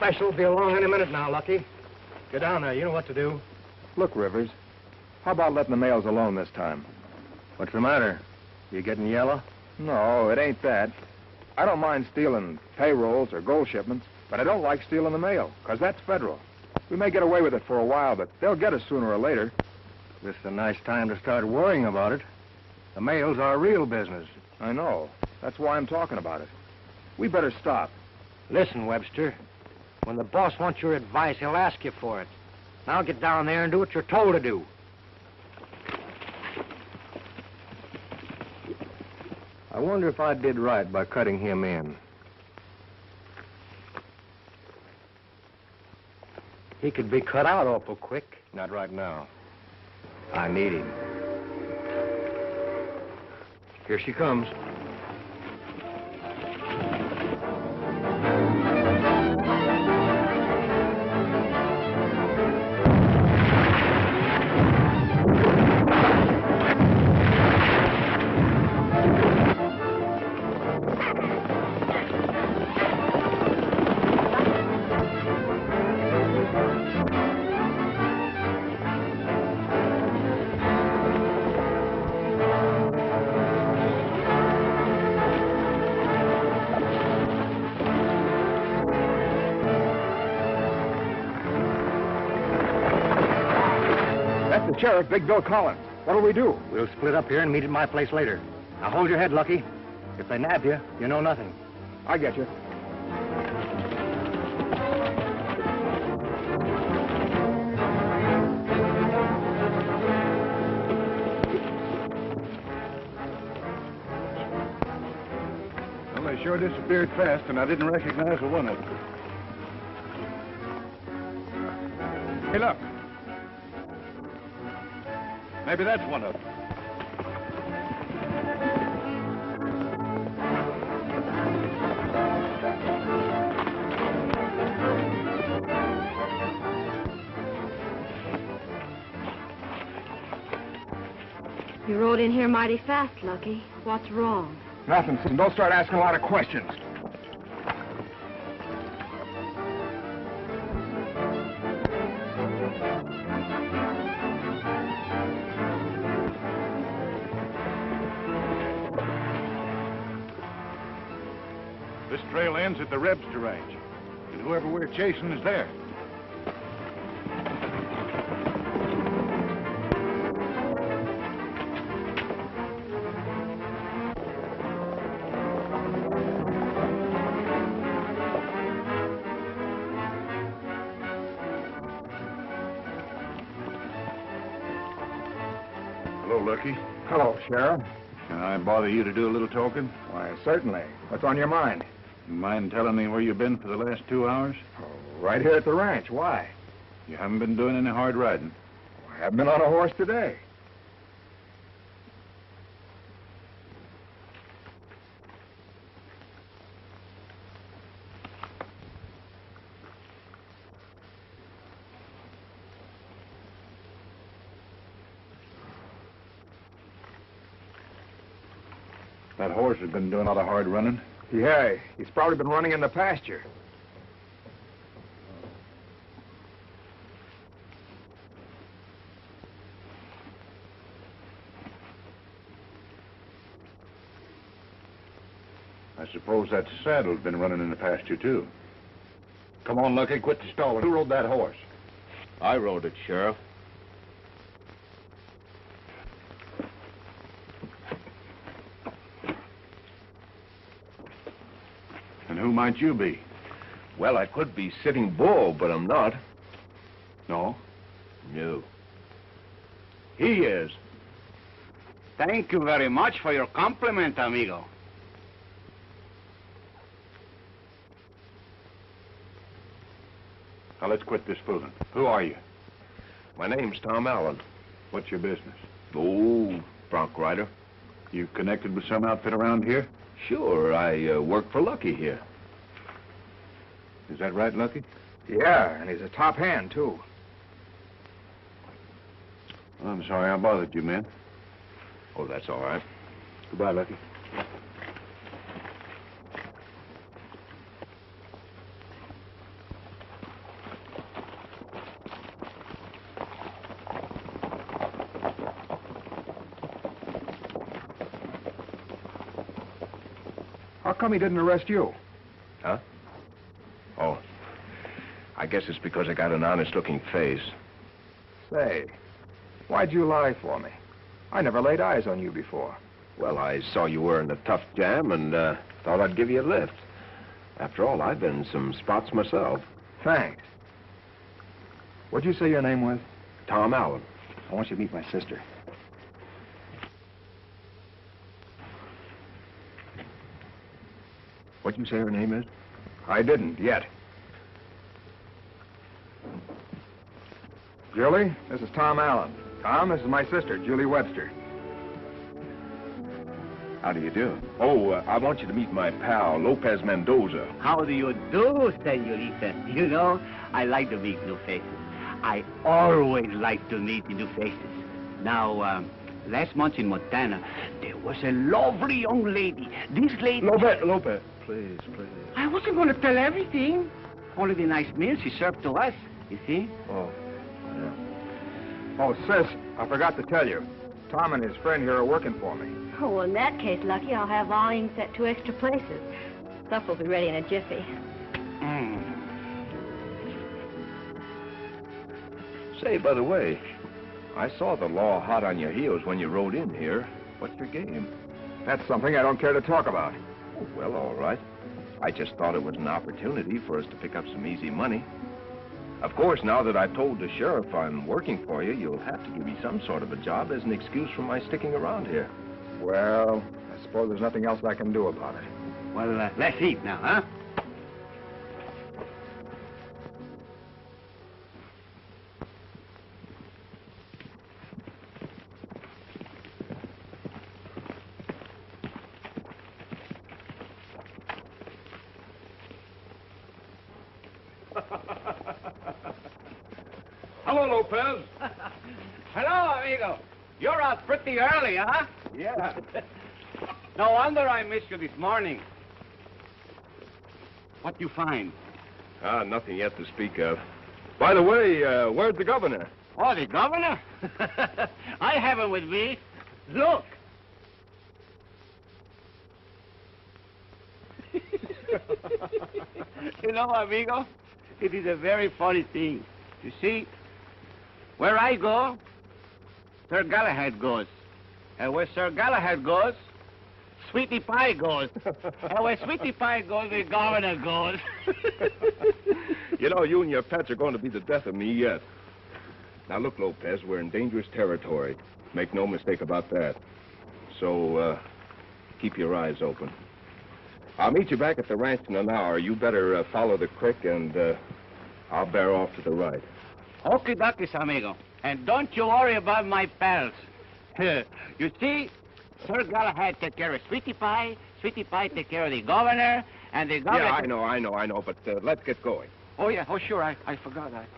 special will be along any minute now, Lucky. Get down there. You know what to do. Look, Rivers, how about letting the mails alone this time? What's the matter? You getting yellow? No, it ain't that. I don't mind stealing payrolls or gold shipments, but I don't like stealing the mail, because that's federal. We may get away with it for a while, but they'll get us sooner or later. This is a nice time to start worrying about it. The mail's our real business. I know. That's why I'm talking about it. We better stop. Listen, Webster. When the boss wants your advice, he'll ask you for it. Now get down there and do what you're told to do. I wonder if I did right by cutting him in. He could be cut out awful quick. Not right now. I need him. Here she comes. Sheriff, Big Bill Collins. What'll we do? We'll split up here and meet at my place later. Now hold your head, Lucky. If they nab you, you know nothing. I get you. Well, they sure disappeared fast, and I didn't recognize the one of them. Hey, look. Maybe that's one of them. You rode in here mighty fast, Lucky. What's wrong? Nothing, son. Don't start asking a lot of questions. This trail ends at the Webster Ranch, and whoever we're chasing is there. Hello, Lucky. Hello, Sheriff. Can I bother you to do a little talking? Why, certainly. What's on your mind? You mind telling me where you've been for the last 2 hours? Oh, right here at the ranch. Why? You haven't been doing any hard riding. I haven't been on a horse today. That horse has been doing a lot of hard running. Yeah, he's probably been running in the pasture. I suppose that saddle's been running in the pasture, too. Come on, Lucky, quit the stalling. Who rode that horse? I rode it, Sheriff. And who might you be? Well, I could be Sitting Bull, but I'm not. No? No. He is. Thank you very much for your compliment, amigo. Now, let's quit this fooling. Who are you? My name's Tom Allen. What's your business? Oh, bronc rider. You connected with some outfit around here? Sure, I work for Lucky here. Is that right, Lucky? Yeah, and he's a top hand, too. Well, I'm sorry I bothered you, man. Oh, that's all right. Goodbye, Lucky. How come he didn't arrest you? Huh? Oh, I guess it's because I got an honest-looking face. Say, why'd you lie for me? I never laid eyes on you before. Well, I saw you were in a tough jam and thought I'd give you a lift. After all, I've been in some spots myself. Thanks. What'd you say your name was? Tom Allen. I want you to meet my sister. What'd you say her name is? I didn't, yet. Julie, this is Tom Allen. Tom, this is my sister, Julie Webster. How do you do? Oh, I want you to meet my pal, Lopez Mendoza. How do you do, senorita? You know, I like to meet new faces. I always like to meet new faces. Now, last month in Montana, there was a lovely young lady. This lady... Lopez, please. I wasn't going to tell everything. Only the nice meal she served to us, you see? Oh, yeah. Oh, sis, I forgot to tell you. Tom and his friend here are working for me. Oh, well, in that case, Lucky, I'll have volumes at 2 extra places. Stuff will be ready in a jiffy. Say, by the way, I saw the law hot on your heels when you rode in here. What's your game? That's something I don't care to talk about. Oh, well, all right. I just thought it was an opportunity for us to pick up some easy money. Of course, now that I've told the sheriff I'm working for you, you'll have to give me some sort of a job as an excuse for my sticking around here. Well, I suppose there's nothing else I can do about it. Well, let's eat now, huh? Hello, Lopez. Hello, amigo. You're out pretty early, huh? Yeah. No wonder I missed you this morning. What you find? Nothing yet to speak of. By the way, where's the governor? Oh, the governor? I have him with me. Look. You know, amigo, it is a very funny thing. You see, where I go, Sir Galahad goes. And where Sir Galahad goes, Sweetie Pie goes. And where Sweetie Pie goes, the governor goes. You know, you and your pets are going to be the death of me yet. Now, look, Lopez, we're in dangerous territory. Make no mistake about that. So, keep your eyes open. I'll meet you back at the ranch in an hour. You better follow the creek, and I'll bear off to the right. Okie dokies, amigo. And don't you worry about my pals. You see, Sir Galahad take care of Sweetie Pie take care of the governor, and the governor... Yeah, I know, but let's get going. Oh, yeah, oh, sure, I forgot that.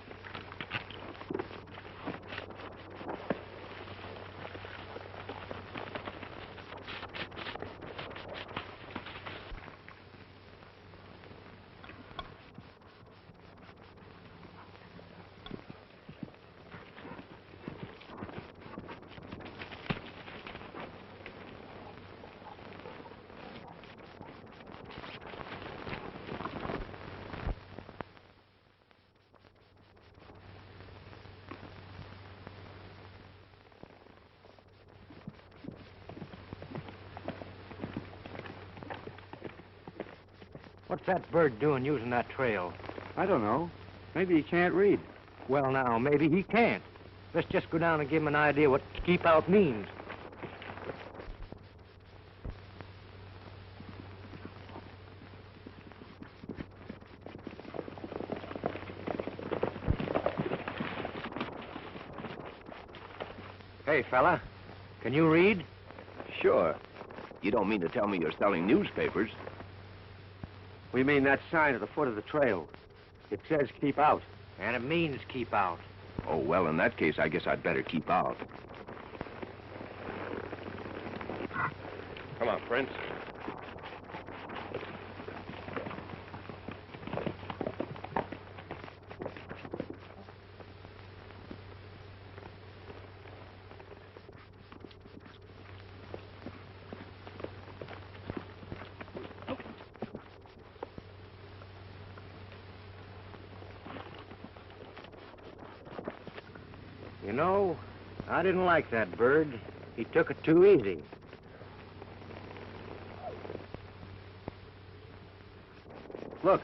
What's that bird doing using that trail? I don't know. Maybe he can't read. Well, now, maybe he can't. Let's just go down and give him an idea what keep out means. Hey, fella, can you read? Sure. You don't mean to tell me you're selling newspapers? We mean that sign at the foot of the trail. It says keep out. And it means keep out. Oh, well, in that case, I guess I'd better keep out. Come on, Prince. You know, I didn't like that bird. He took it too easy. Look,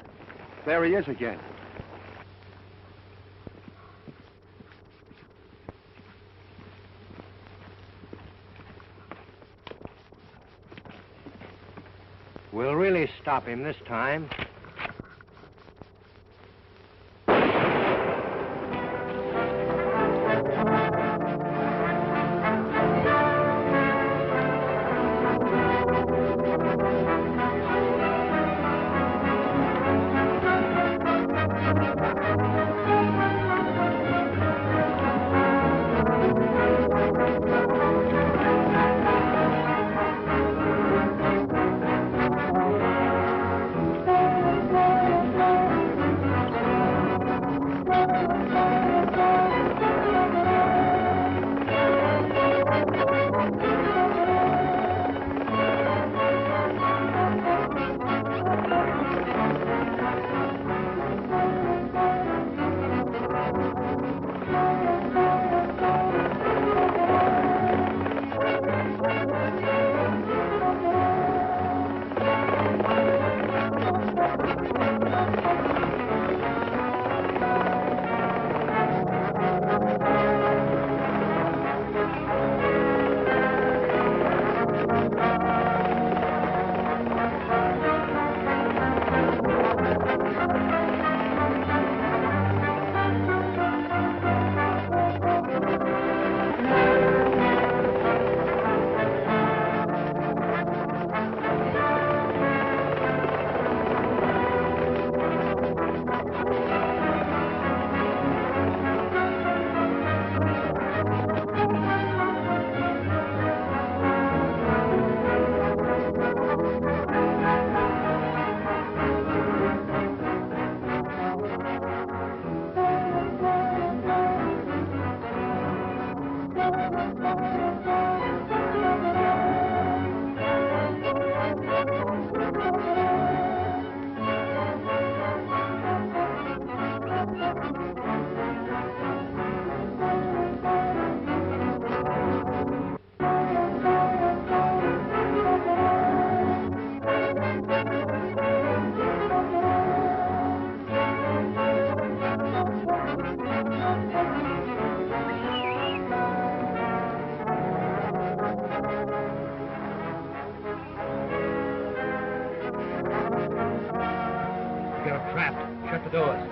there he is again. We'll really stop him this time. Shut the doors.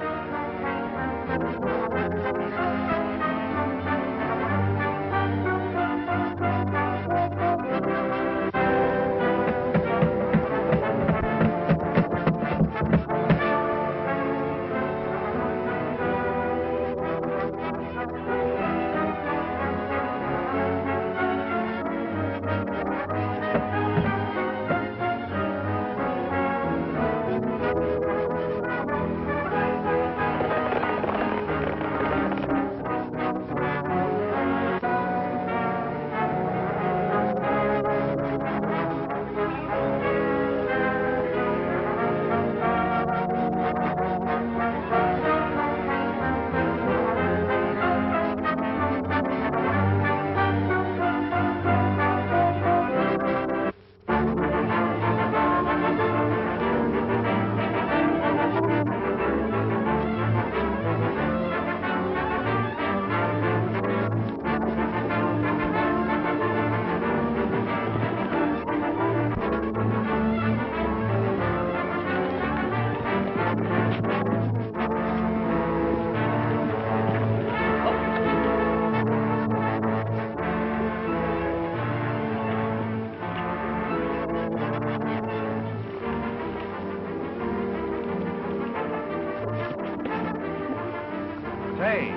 Say.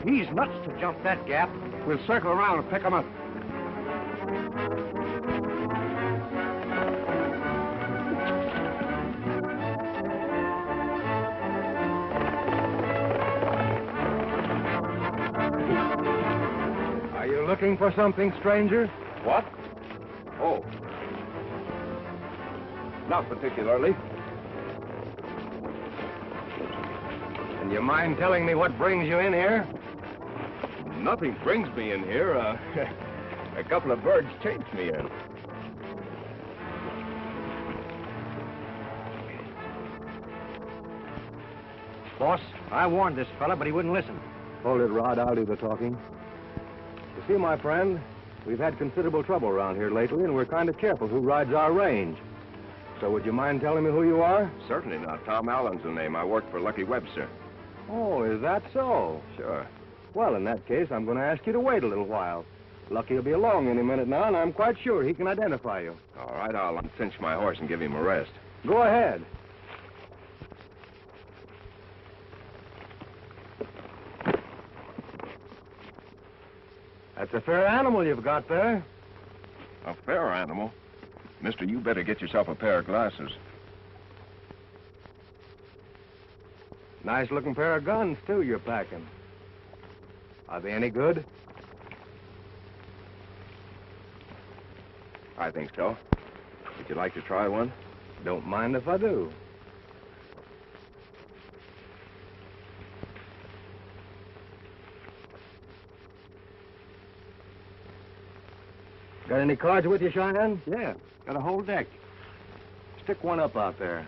He's nuts to jump that gap. We'll circle around and pick him up. Are you looking for something, stranger? What? Oh. Not particularly. And you mind telling me what brings you in here? Nothing brings me in here. A couple of birds chased me in. Boss, I warned this fella, but he wouldn't listen. Hold it, Rod. I'll do the talking. You see, my friend, we've had considerable trouble around here lately, and we're kind of careful who rides our range. So would you mind telling me who you are? Certainly not. Tom Allen's the name. I work for Lucky Webster. Oh, is that so? Sure. Well, in that case, I'm going to ask you to wait a little while. Lucky will be along any minute now, and I'm quite sure he can identify you. All right, I'll uncinch my horse and give him a rest. Go ahead. That's a fair animal you've got there. A fair animal? Mister, you better get yourself a pair of glasses. Nice-looking pair of guns, too, you're packing. Are they any good? I think so. Would you like to try one? Don't mind if I do. Got any cards with you, Cheyenne? Yeah, got a whole deck. Stick one up out there.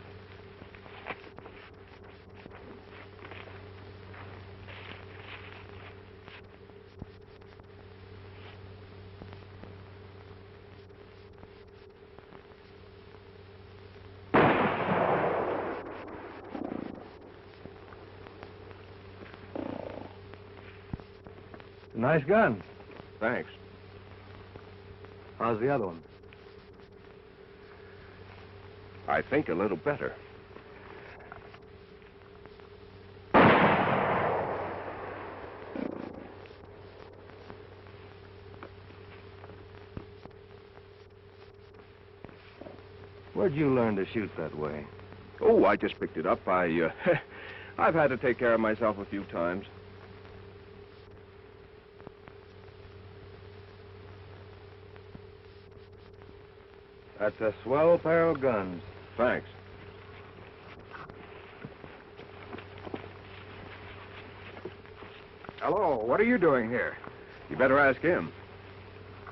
Nice gun. Thanks. How's the other one? I think a little better. Where'd you learn to shoot that way? Oh, I just picked it up. I've had to take care of myself a few times. That's a swell pair of guns. Thanks. Hello, what are you doing here? You better ask him.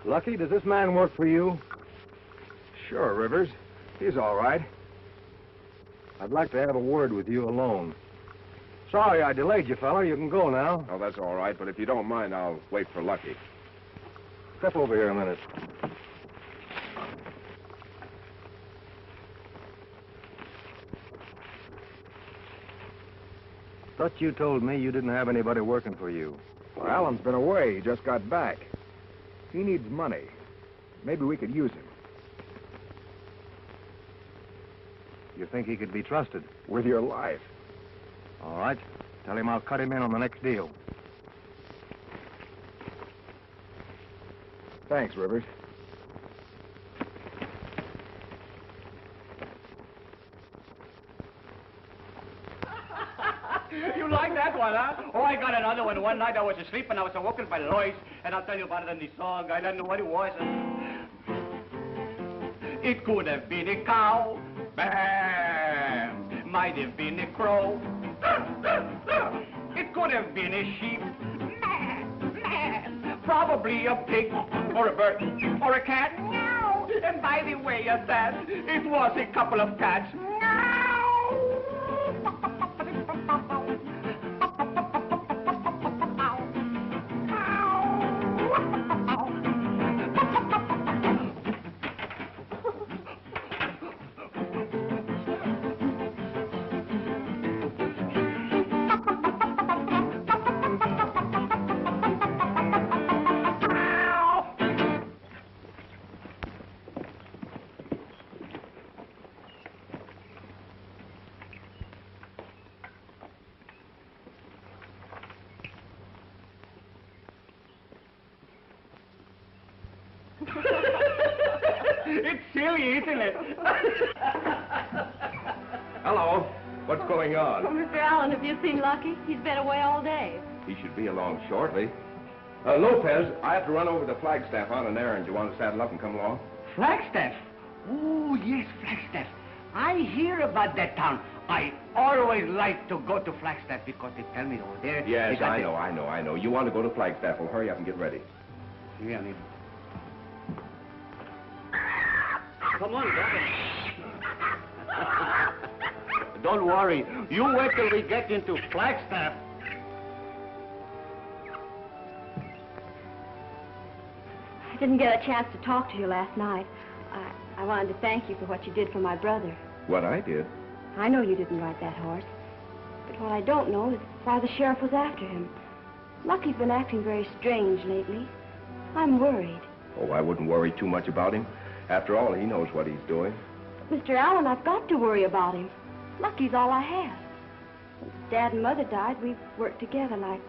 Lucky, does this man work for you? Sure, Rivers. He's all right. I'd like to have a word with you alone. Sorry I delayed you, fella. You can go now. Oh, that's all right, but if you don't mind, I'll wait for Lucky. Step over here a minute. Thought you told me you didn't have anybody working for you. Well, Alan's been away. He just got back. He needs money. Maybe we could use him. You think he could be trusted? With your life. All right. Tell him I'll cut him in on the next deal. Thanks, Rivers. You like that one, huh? Oh, I got another one. One night I was asleep and I was awoken by noise, and I'll tell you about it in the song. I don't know what it was. It could have been a cow. Bam! Might have been a crow. It could have been a sheep. Probably a pig, or a bird, or a cat. And by the way of that, it was a couple of cats. It's silly, isn't it? Hello. What's going on? Oh, Mr. Allen, have you seen Lucky? He's been away all day. He should be along shortly. Lopez, I have to run over to Flagstaff on an errand. Do you want to saddle up and come along? Flagstaff? Oh, yes, Flagstaff. I hear about that town. I always like to go to Flagstaff because they tell me over there... Yes, I know. You want to go to Flagstaff. Well, hurry up and get ready. Yeah, I mean... Come on, brother. Don't worry. You wait till we get into Flagstaff. I didn't get a chance to talk to you last night. I wanted to thank you for what you did for my brother. What I did? I know you didn't ride that horse. But what I don't know is why the sheriff was after him. Lucky's been acting very strange lately. I'm worried. Oh, I wouldn't worry too much about him. After all, he knows what he's doing. Mr. Allen, I've got to worry about him. Lucky's all I have. Since Dad and Mother died, we've worked together like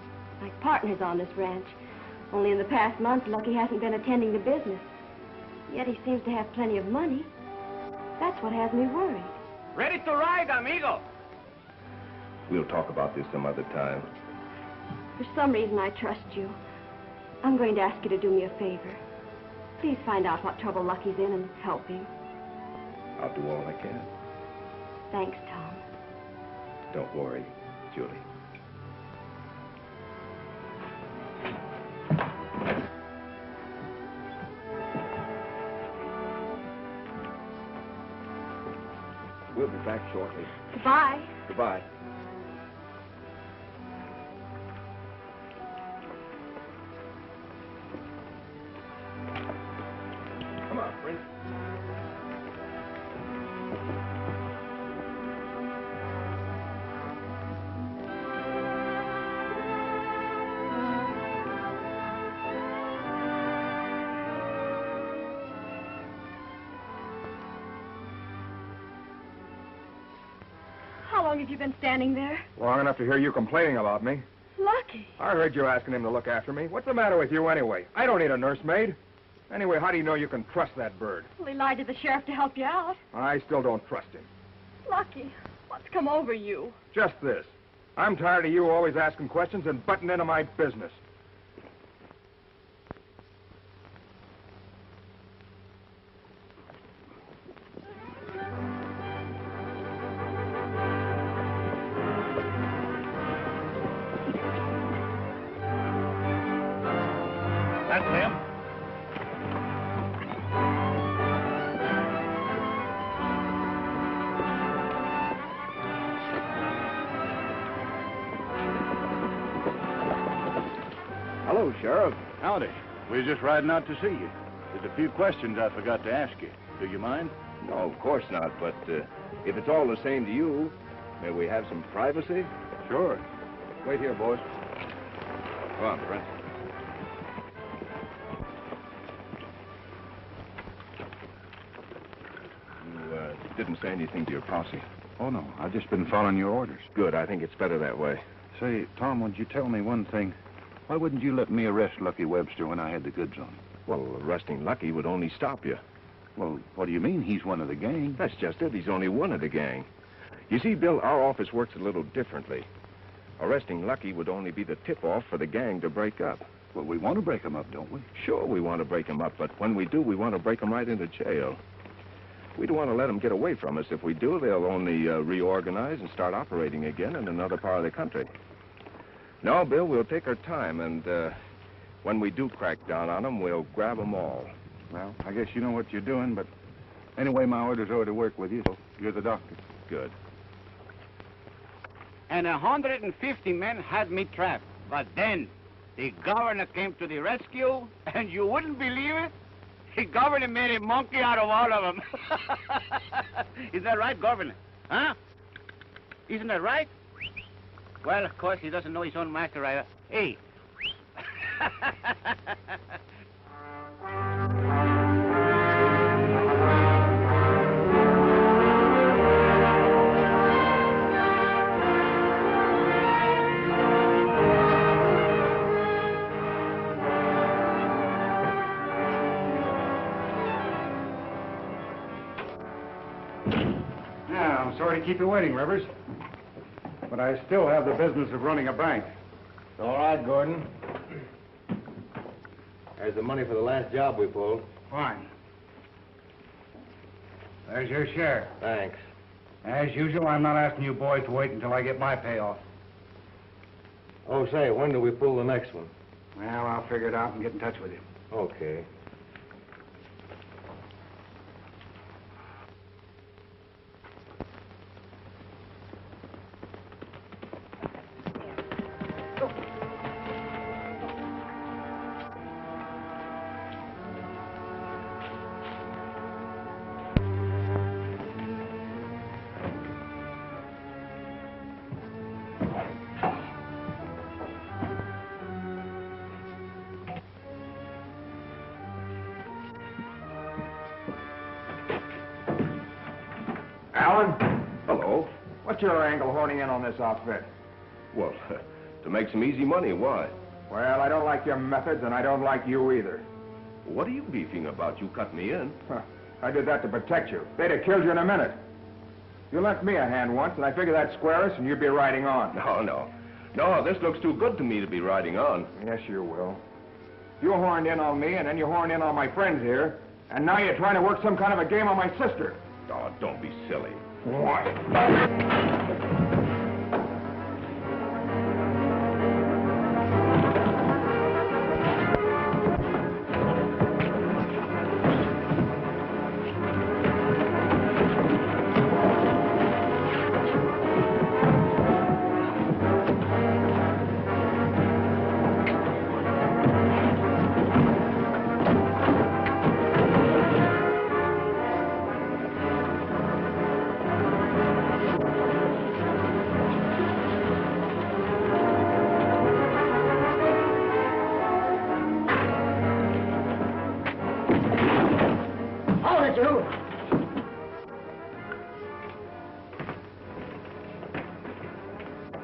partners on this ranch. Only in the past month, Lucky hasn't been attending to business. Yet he seems to have plenty of money. That's what has me worried. Ready to ride, amigo. We'll talk about this some other time. For some reason, I trust you. I'm going to ask you to do me a favor. Please find out what trouble Lucky's in and help him. I'll do all I can. Thanks, Tom. Don't worry, Julie. We'll be back shortly. Goodbye. Goodbye. Come on, Prince. How long have you been standing there? Long enough to hear you complaining about me. Lucky. I heard you asking him to look after me. What's the matter with you anyway? I don't need a nursemaid. Anyway, how do you know you can trust that bird? Well, he lied to the sheriff to help you out. I still don't trust him. Lucky, what's come over you? Just this. I'm tired of you always asking questions and butting into my business. That's him. Hello, Sheriff. Howdy. We were just riding out to see you. There's a few questions I forgot to ask you. Do you mind? No, of course not, but if it's all the same to you, may we have some privacy? Sure. Wait here, boys. Come on, Trent. You didn't say anything to your posse. Oh, no. I've just been following your orders. Good. I think it's better that way. Say, Tom, would you tell me one thing? Why wouldn't you let me arrest Lucky Webster when I had the goods on him? Well, arresting Lucky would only stop you. Well, what do you mean? He's one of the gang. That's just it. He's only one of the gang. You see, Bill, our office works a little differently. Arresting Lucky would only be the tip-off for the gang to break up. Well, we want to break him up, don't we? Sure, we want to break him up, but when we do, we want to break him right into jail. We don't want to let them get away from us. If we do, they'll only reorganize and start operating again in another part of the country. No, Bill, we'll take our time, and when we do crack down on them, we'll grab them all. Well, I guess you know what you're doing, but anyway, my orders are to work with you, so you're the doctor. Good. And 150 men had me trapped. But then the governor came to the rescue, and you wouldn't believe it. The governor made a monkey out of all of them. Is that right, governor? Huh? Isn't that right? Well, of course, he doesn't know his own master either. Hey. I'm sorry to keep you waiting, Rivers. But I still have the business of running a bank. All right, Gordon. There's the money for the last job we pulled. Fine. There's your share. Thanks. As usual, I'm not asking you boys to wait until I get my payoff. Oh, say, when do we pull the next one? Well, I'll figure it out and get in touch with you. Okay. Alan? Hello. What's your angle honing in on this outfit? Well, to make some easy money, why? Well, I don't like your methods, and I don't like you either. What are you beefing about? You cut me in. Huh. I did that to protect you. They'd have killed you in a minute. You lent me a hand once, and I figured that'd square us, and you'd be riding on. No, this looks too good to me to be riding on. Yes, you will. You horned in on me, and then you horned in on my friends here, and now you're trying to work some kind of a game on my sister. Oh, don't be silly. What?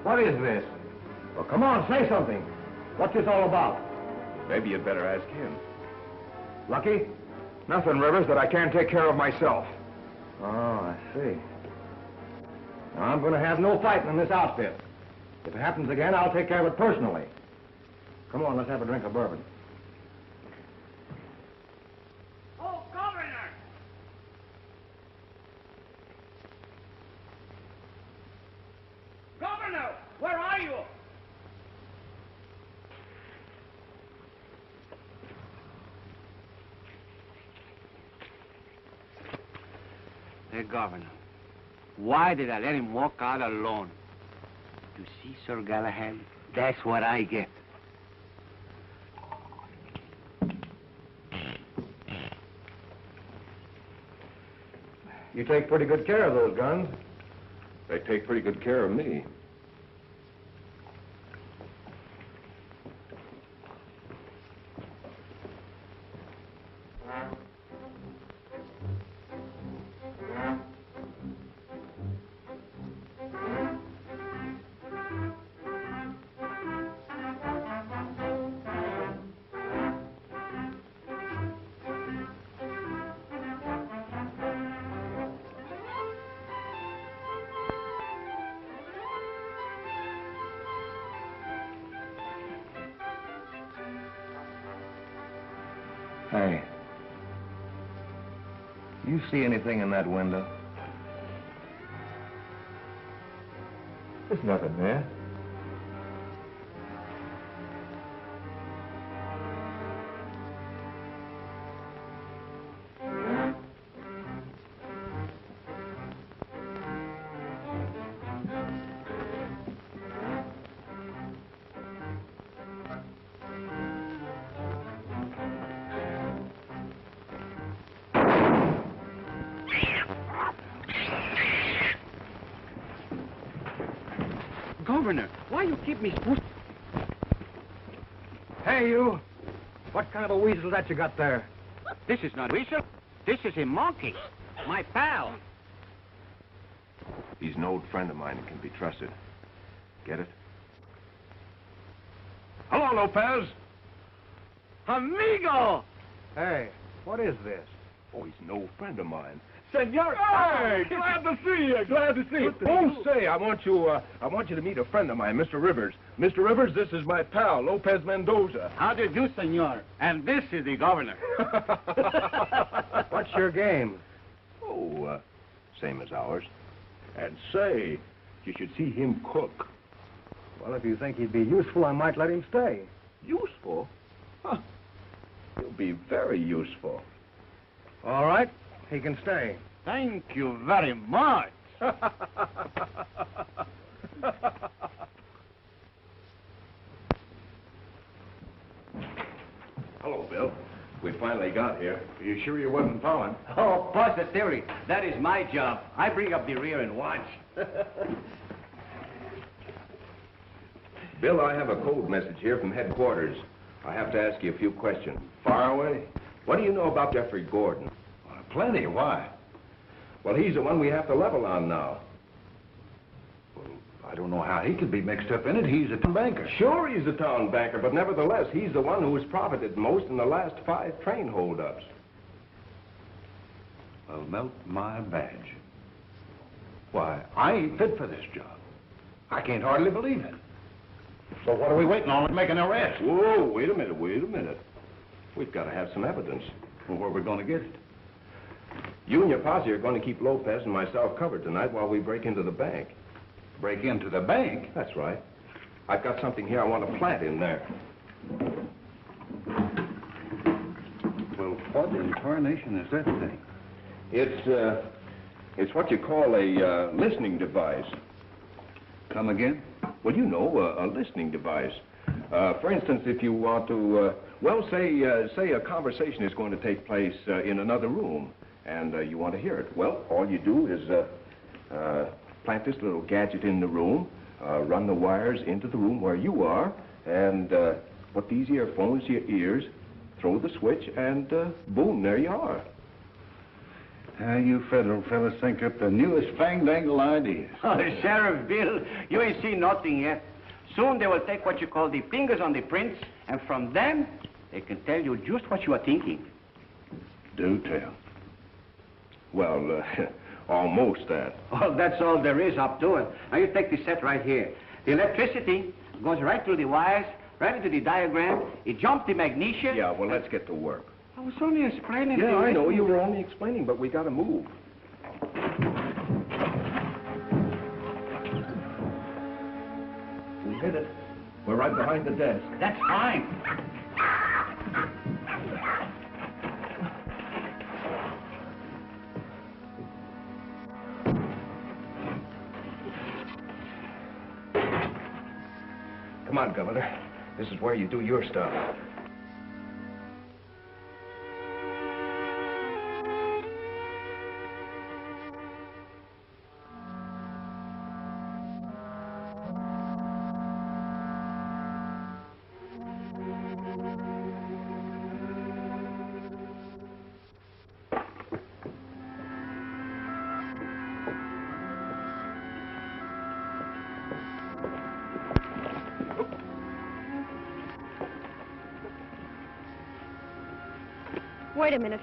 What is this? Well, come on, say something. What's this all about? Maybe you'd better ask him. Lucky? Nothing, Rivers, that I can't take care of myself. Oh, I see. Now, I'm going to have no fighting in this outfit. If it happens again, I'll take care of it personally. Come on, let's have a drink of bourbon. Oh, Governor! Governor, where are you? Hey, Governor, why did I let him walk out alone? You see, Sir Galahad, that's what I get. You take pretty good care of those guns. They take pretty good care of me. Hey, you see anything in that window? There's nothing there. Governor, why you keep me... Hey, you! What kind of a weasel that you got there? This is not weasel. This is a monkey. My pal. He's an old friend of mine and can be trusted. Get it? Hello, Lopez. Amigo! Hey, what is this? Oh, he's an old friend of mine. Senor. Hey, glad to see you. Glad to see you. Oh, say, I want you to meet a friend of mine, Mr. Rivers. Mr. Rivers, this is my pal, Lopez Mendoza. How do you do, senor? And this is the governor. What's your game? Oh, same as ours. And say, you should see him cook. Well, if you think he'd be useful, I might let him stay. Useful? Huh. He'll be very useful. All right, he can stay. Thank you very much. Hello, Bill. We finally got here. Are you sure you wasn't following? Oh, positively. That is my job. I bring up the rear and watch. Bill, I have a code message here from headquarters. I have to ask you a few questions. Far away. What do you know about Jeffrey Gordon? Plenty. Why? Well, he's the one we have to level on now. Well, I don't know how he could be mixed up in it. He's a banker. Sure, he's a town banker, but nevertheless, he's the one who has profited most in the last 5 train holdups. Well, melt my badge. Why, I ain't fit for this job. I can't hardly believe it. So what are we waiting on to make an arrest? Whoa, wait a minute. We've got to have some evidence. Well, where are we going to get it? You and your posse are going to keep Lopez and myself covered tonight while we break into the bank. Break into the bank? That's right. I've got something here I want to plant in there. Well, what in tarnation is that thing? It's what you call a listening device. Come again? Well, you know, a listening device. For instance, if you want to, say a conversation is going to take place in another room, and you want to hear it. Well, all you do is plant this little gadget in the room, run the wires into the room where you are, and put these earphones to your ears, throw the switch, and boom, there you are. You federal fellas think up the newest fang-dangle ideas. Oh, Sheriff Bill, you ain't seen nothing yet. Soon they will take what you call the fingers on the prints, and from them, they can tell you just what you are thinking. Do tell. Well, almost that. Oh, that's all there is up to it. Now, you take the set right here. The electricity goes right through the wires, right into the diagram. It jumps the magnesia. Yeah, well, let's get to work. I was only explaining to Yeah, you. I know. You were only explaining, but we got to move. We hit it. We're right behind the desk. That's fine. Come on, Governor. This is where you do your stuff. Wait a minute.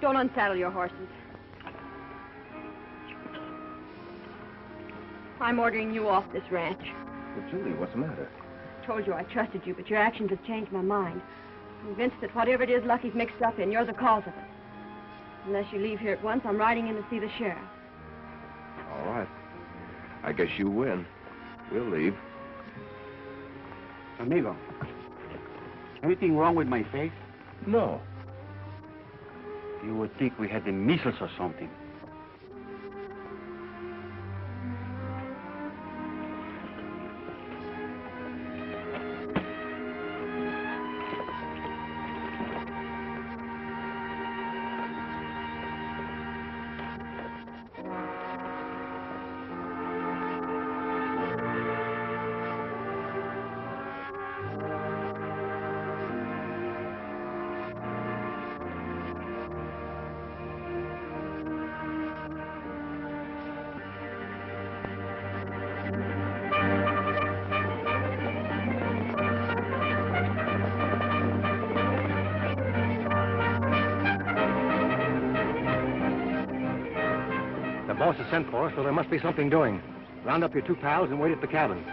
Don't unsaddle your horses. I'm ordering you off this ranch. Well, Julie, what's the matter? I told you I trusted you, but your actions have changed my mind. I'm convinced that whatever it is Lucky's mixed up in, you're the cause of it. Unless you leave here at once, I'm riding in to see the sheriff. All right. I guess you win. We'll leave. Amigo, anything wrong with my face? No. You would think we had the measles or something. The boss has sent for us, so there must be something doing. Round up your 2 pals and wait at the cabin.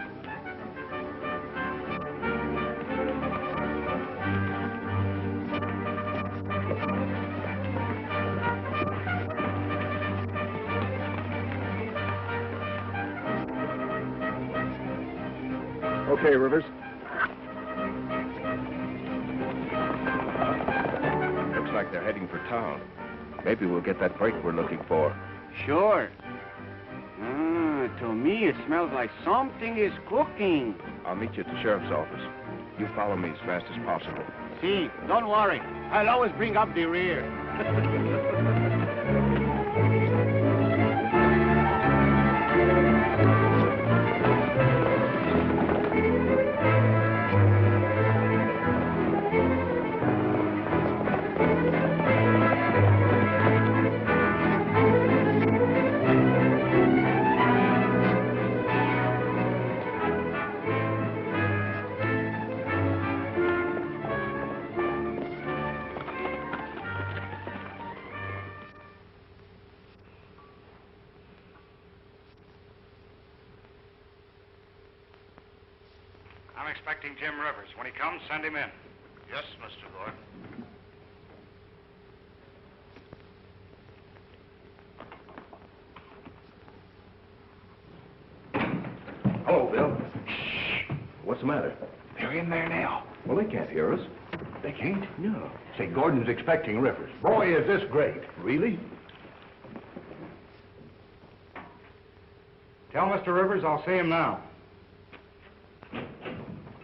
Okay, Rivers. Looks like they're heading for town. Maybe we'll get that break we're looking for. Sure. To me, it smells like something is cooking. I'll meet you at the sheriff's office. You follow me as fast as possible. See, don't worry. I'll always bring up the rear. I'm expecting Jim Rivers. When he comes, send him in. Yes, Mr. Gordon. Hello, Bill. Shh. What's the matter? They're in there now. Well, they can't hear us. They can't? No. Say, Gordon's expecting Rivers. Boy, is this great. Really? Tell Mr. Rivers I'll see him now.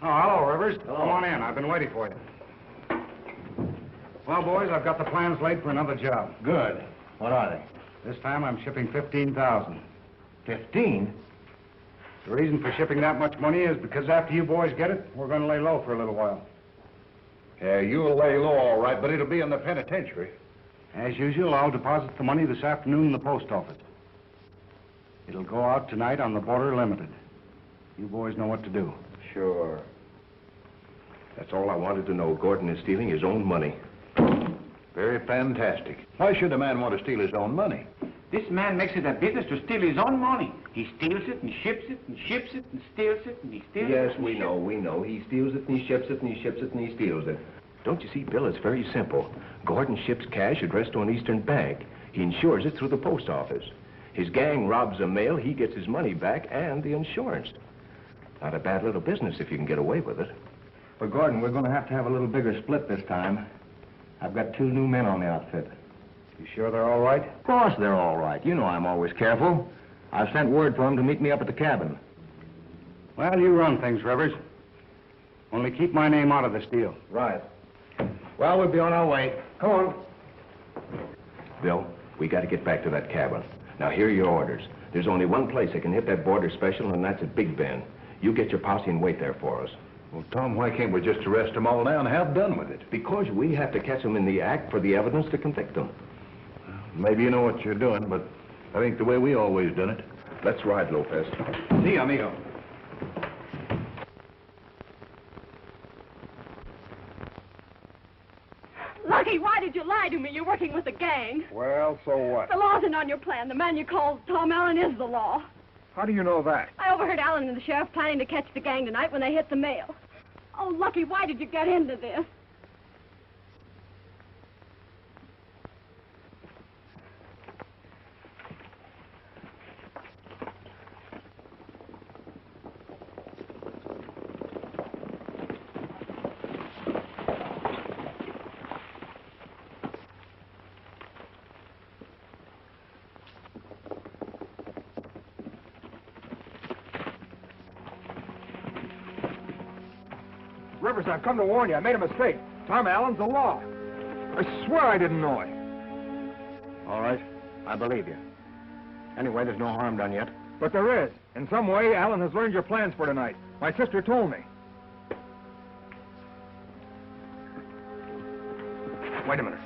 Oh, hello, Rivers. Hello. Come on in. I've been waiting for you. Well, boys, I've got the plans laid for another job. Good. What are they? This time I'm shipping 15,000. 15? The reason for shipping that much money is because after you boys get it, we're going to lay low for a little while. Yeah, you'll lay low all right, but it'll be in the penitentiary. As usual, I'll deposit the money this afternoon in the post office. It'll go out tonight on the Border Limited. You boys know what to do. Sure. That's all I wanted to know. Gordon is stealing his own money. Very fantastic. Why should a man want to steal his own money? This man makes it a business to steal his own money. He steals it and ships it and ships it and steals it and he steals it. Yes, and we ships know. He steals it and he ships it and he ships it and he steals it. Don't you see, Bill, it's very simple. Gordon ships cash addressed to an Eastern bank. He insures it through the post office. His gang robs a mail, he gets his money back and the insurance. Not a bad little business if you can get away with it. But, Gordon, we're going to have a little bigger split this time. I've got 2 new men on the outfit. You sure they're all right? Of course they're all right. You know I'm always careful. I've sent word for them to meet me up at the cabin. Well, you run things, Rivers. Only keep my name out of this deal. Right. Well, we'll be on our way. Come on. Bill, we got to get back to that cabin. Now, here are your orders. There's only one place that can hit that border special, and that's at Big Bend. You get your posse and wait there for us. Well, Tom, why can't we just arrest them all now and have done with it? Because we have to catch them in the act for the evidence to convict them. Maybe you know what you're doing, but I think the way we always done it. Let's ride, Lopez. See, amigo. Lucky, why did you lie to me? You're working with the gang. Well, so what? The law isn't on your plan. The man you called Tom Allen is the law. How do you know that? I overheard Allen and the sheriff planning to catch the gang tonight when they hit the mail. Oh, Lucky, why did you get into this? Rivers, I've come to warn you. I made a mistake. Tom Allen's the law. I swear I didn't know it. All right. I believe you. Anyway, there's no harm done yet. But there is. In some way, Allen has learned your plans for tonight. My sister told me. Wait a minute.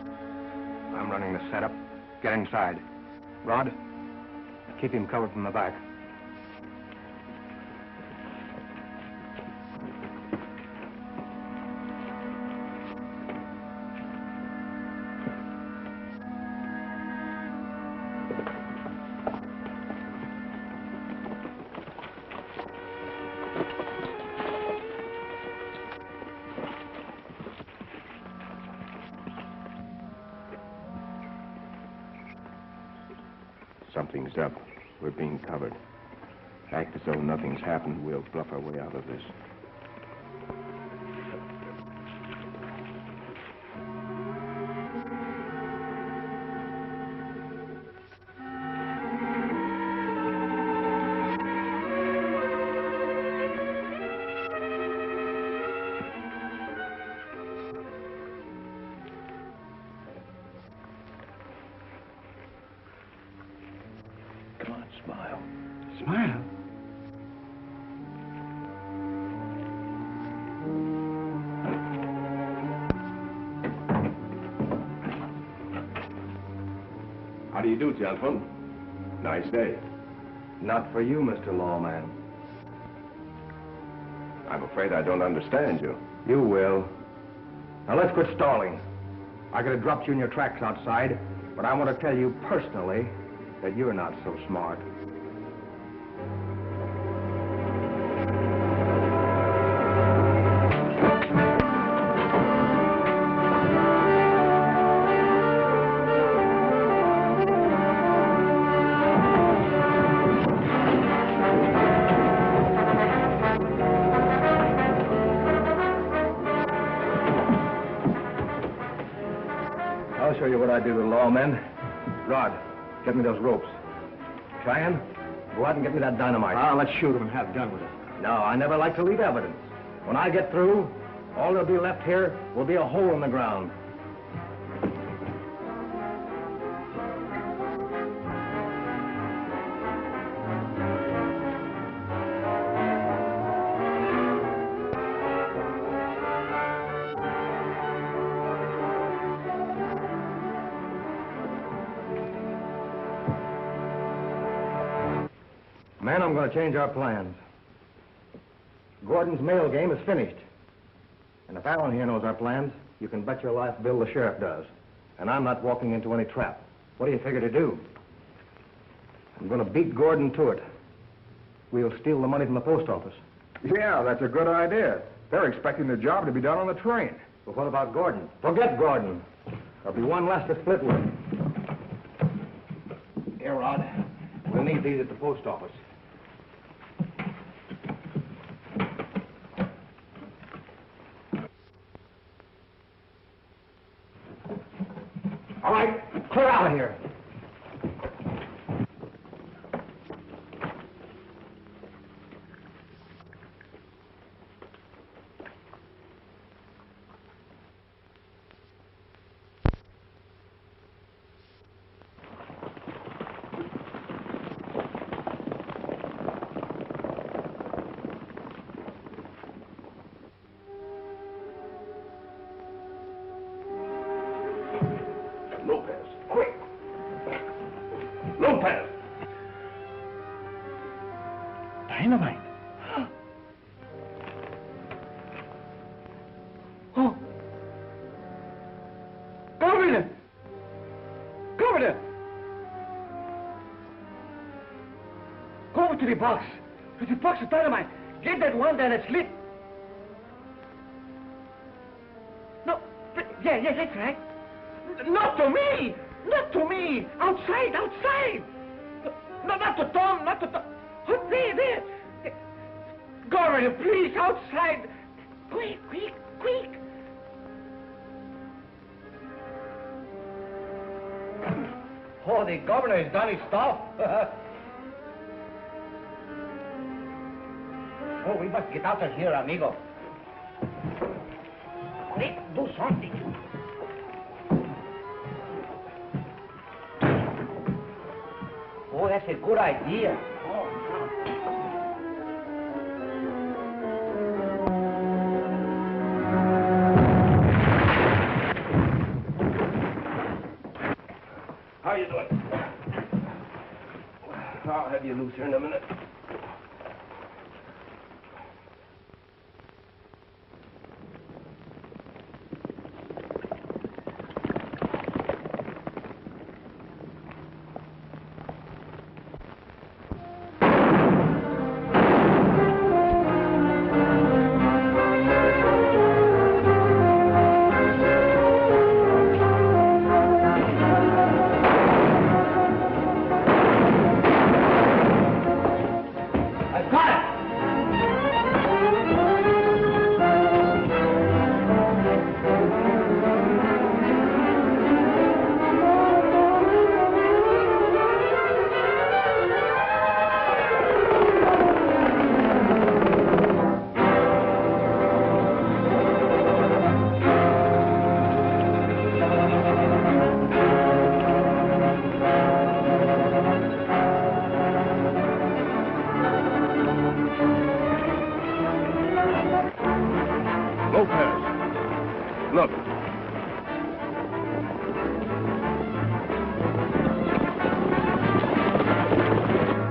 I'm running the setup. Get inside. Rod, keep him covered from the back. Something's up. We're being covered. Act as though nothing's happened. We'll bluff our way out of this. Come on, smile. Smile? How do you do, gentlemen? Nice day. Not for you, Mr. Lawman. I'm afraid I don't understand you. You will. Now let's quit stalling. I could have dropped you in your tracks outside, but I want to tell you personally that you're not so smart. I'll show you what I do to the lawmen. Rod, get me those ropes. Cheyenne, go out and get me that dynamite. Let's shoot him and have done with it. No, I never like to leave evidence. When I get through, all that'll be left here will be a hole in the ground. Man, I'm going to change our plans. Gordon's mail game is finished. And if Allen here knows our plans, you can bet your life Bill the sheriff does. And I'm not walking into any trap. What do you figure to do? I'm going to beat Gordon to it. We'll steal the money from the post office. Yeah, that's a good idea. They're expecting the job to be done on the train. But what about Gordon? Forget Gordon. There'll be one less to split with. Here, Rod. We'll need these at the post office. All right, clear out of here. Lopez, quick! Lopez! Dynamite. Oh. Governor! Governor! Go over to the box. To the box of dynamite. Get that one down and slip. No. Yeah, that's right. Not to me! Not to me! Outside, outside! No, not to Tom, not to Tom. Oh, there. Governor, please, outside. Quick. Oh, the governor has done his stuff. Oh, we must get out of here, amigo. Quick, do something. Oh, that's a good idea. How you doing? I'll have you loose here in a minute. Look.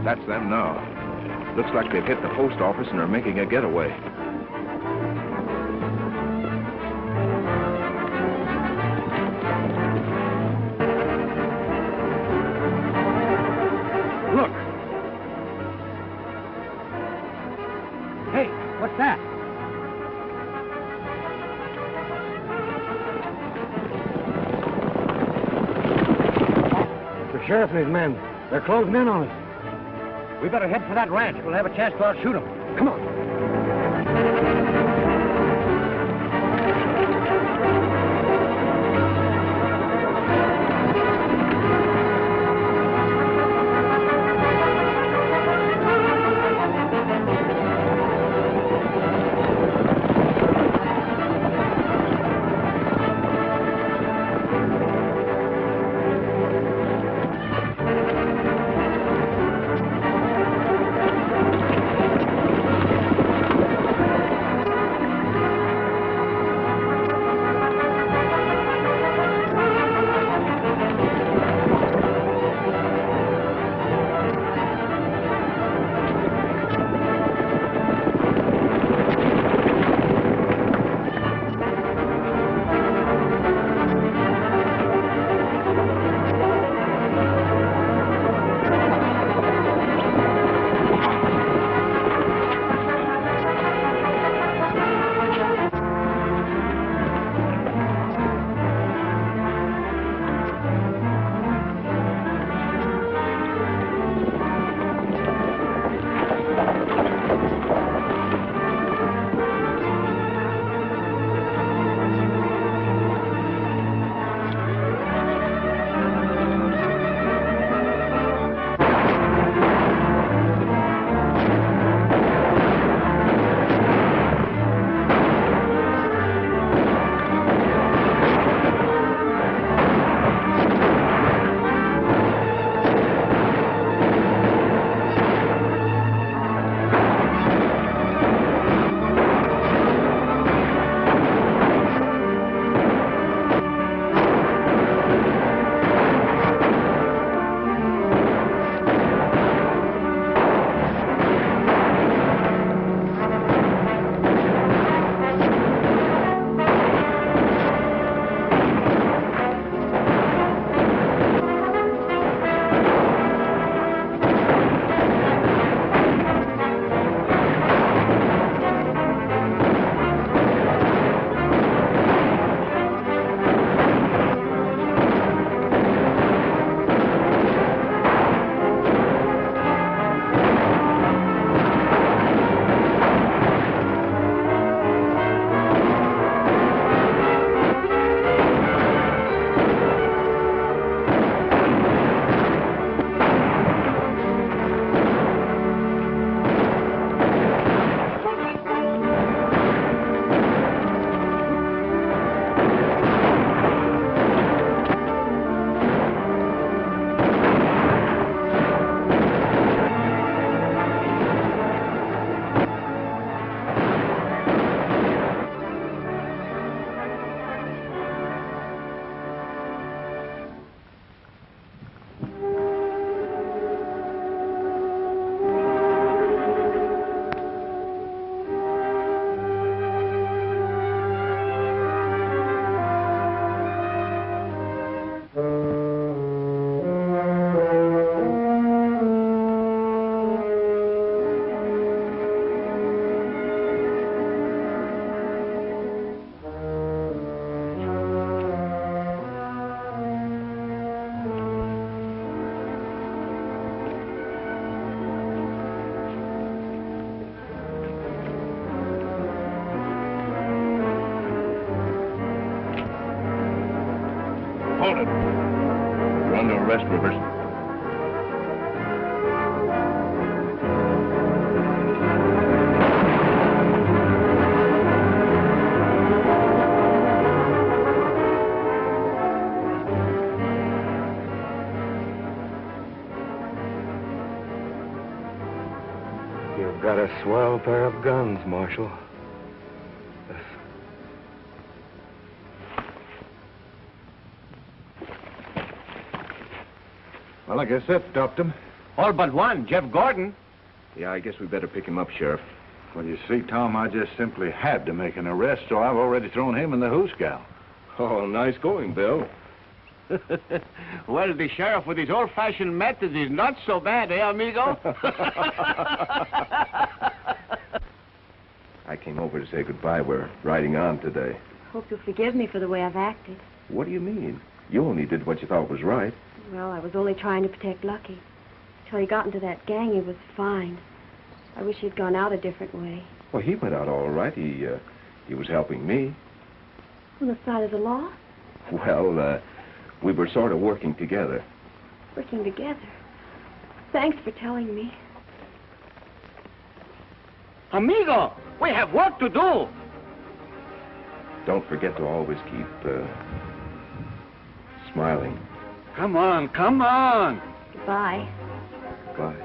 That's them now. Looks like they've hit the post office and are making a getaway. Look. Hey, what's that? The sheriff and his men. They're closing in on us. We better head for that ranch. We'll have a chance to outshoot them. Come on. Arrest Rivers. You've got a swell pair of guns, Marshal. Well, I guess that stopped him. All but one, Jeff Gordon. Yeah, I guess we better pick him up, Sheriff. Well, you see, Tom, I just simply had to make an arrest, so I've already thrown him in the hoosgow. Oh, nice going, Bill. Well, the sheriff with his old-fashioned methods is not so bad, eh, amigo? I came over to say goodbye. We're riding on today. Hope you'll forgive me for the way I've acted. What do you mean? You only did what you thought was right. Well, I was only trying to protect Lucky. Till he got into that gang, he was fine. I wish he'd gone out a different way. Well, he went out all right. He was helping me. On the side of the law? Well, we were sort of working together. Working together. Thanks for telling me. Amigo, we have work to do. Don't forget to always keep smiling. Come on, come on. Goodbye. Bye.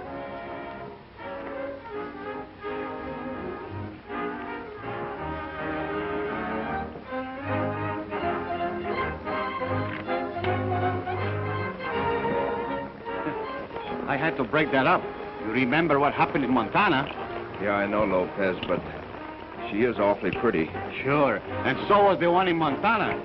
I had to break that up. You remember what happened in Montana? Yeah, I know, Lopez, but she is awfully pretty. Sure. And so was the one in Montana.